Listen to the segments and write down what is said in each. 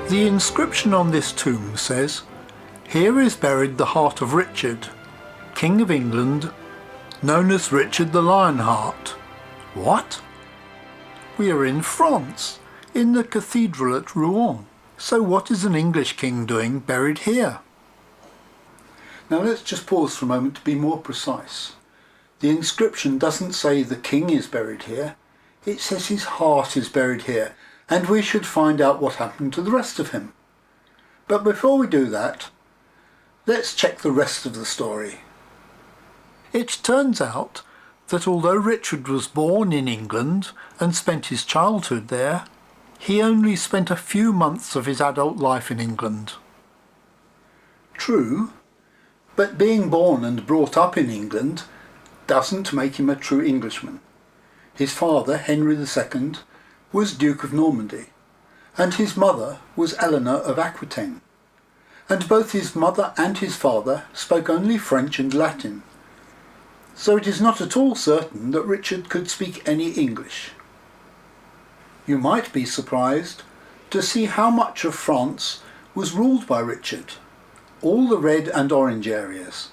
The inscription on this tomb says, "Here is buried the heart of Richard, King of England, known as Richard the Lionheart." What? We are in France, in the cathedral at Rouen. So what is an English king doing buried here? Now let's just pause for a moment to be more precise. The inscription doesn't say the king is buried here, it says his heart is buried here, and we should find out what happened to the rest of him. But before we do that, let's check the rest of the story. It turns out that although Richard was born in England and spent his childhood there, he only spent a few months of his adult life in England. True, but being born and brought up in England doesn't make him a true Englishman. His father, Henry II, was Duke of Normandy, and his mother was Eleanor of Aquitaine, and both his mother and his father spoke only French and Latin, so it is not at all certain that Richard could speak any English. You might be surprised to see how much of France was ruled by Richard, all the red and orange areas.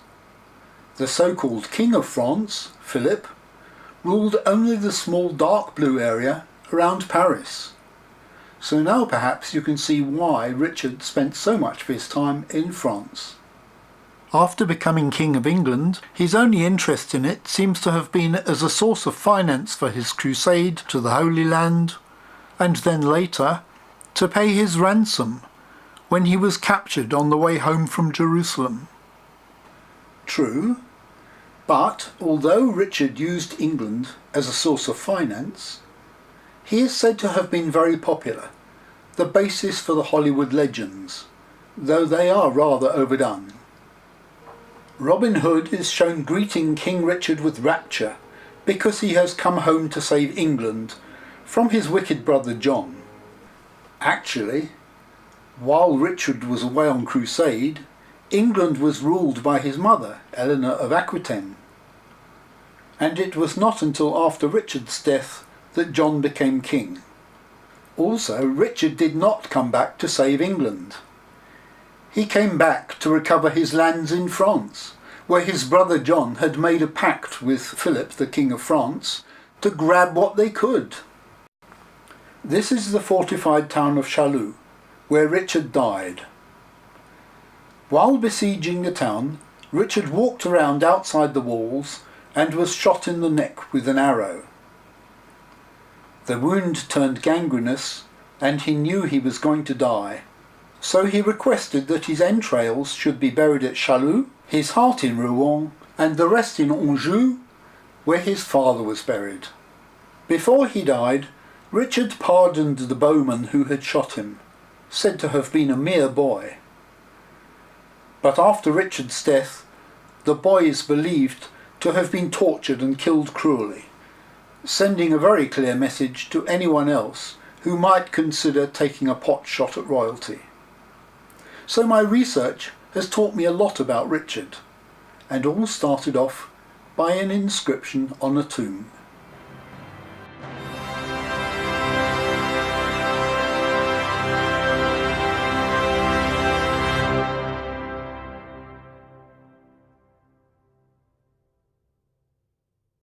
The so-called King of France, Philip, ruled only the small dark blue area around Paris. So now perhaps you can see why Richard spent so much of his time in France. After becoming King of England, his only interest in it seems to have been as a source of finance for his crusade to the Holy Land, and then later to pay his ransom when he was captured on the way home from Jerusalem. True, but although Richard used England as a source of finance, he is said to have been very popular, the basis for the Hollywood legends, though they are rather overdone. Robin Hood is shown greeting King Richard with rapture because he has come home to save England from his wicked brother John. Actually, while Richard was away on crusade, England was ruled by his mother, Eleanor of Aquitaine. And it was not until after Richard's death that John became king. Also, Richard did not come back to save England. He came back to recover his lands in France, where his brother John had made a pact with Philip, the King of France, to grab what they could. This is the fortified town of Chaillot, where Richard died. While besieging the town, Richard walked around outside the walls and was shot in the neck with an arrow. The wound turned gangrenous, and he knew he was going to die, so he requested that his entrails should be buried at Chaillot, his heart in Rouen, and the rest in Anjou, where his father was buried. Before he died, Richard pardoned the bowman who had shot him, said to have been a mere boy. But after Richard's death, the boy is believed to have been tortured and killed cruelly, sending a very clear message to anyone else who might consider taking a pot shot at royalty. So my research has taught me a lot about Richard, and all started off by an inscription on a tomb.